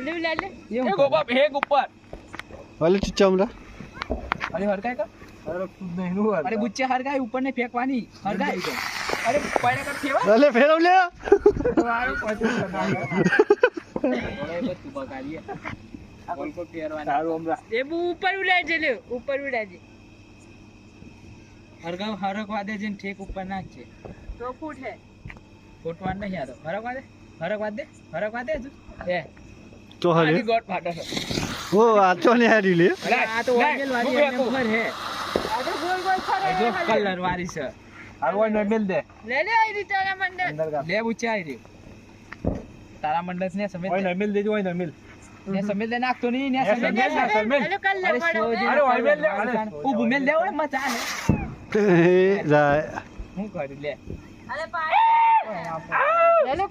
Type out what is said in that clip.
ये गोबा फेंक ऊपर वाले चुच्चा अरे हरकाय का अरे खुद नहीं नु अरे बुच्चे हरकाय ऊपर ने फेंकवानी हरकाय अरे पहिले का ठेवा वाले फेरव ले मारो पछी लगाई ओरे बस तू बगाड़ी है बोल को फेरवाना तारो हमरा એ ઉપર ઉડાડજે લે ઉપર ઉડાડજે हरगाव हरक वादे जिन ठेक ऊपर नाख छे તો ફૂટ હે ફોટવાન નહીં આતો હરક વાદે એ तो हरे आगे गोट फाटा है वो आचो ने हारी ले अरे आ तो ओरिजिनल वाली है ऊपर है આ તો ગોલ ગોલ ફરે जो कलर वाली से और वो न मिल दे લે લે આઈ રીતે તારા મંડળ ले ऊंचा आई रे तारा मंडल ने समेत ओए न मिल दे जो ओए न मिल ने समेत ले नाख तो नहीं ने समेत समेत ले, समेत। હેલો કલર अरे પડો अरे ओए मिल ले ओ मिल ले ओए मचा है जाए હું કરી લે અરે પાડ લે લે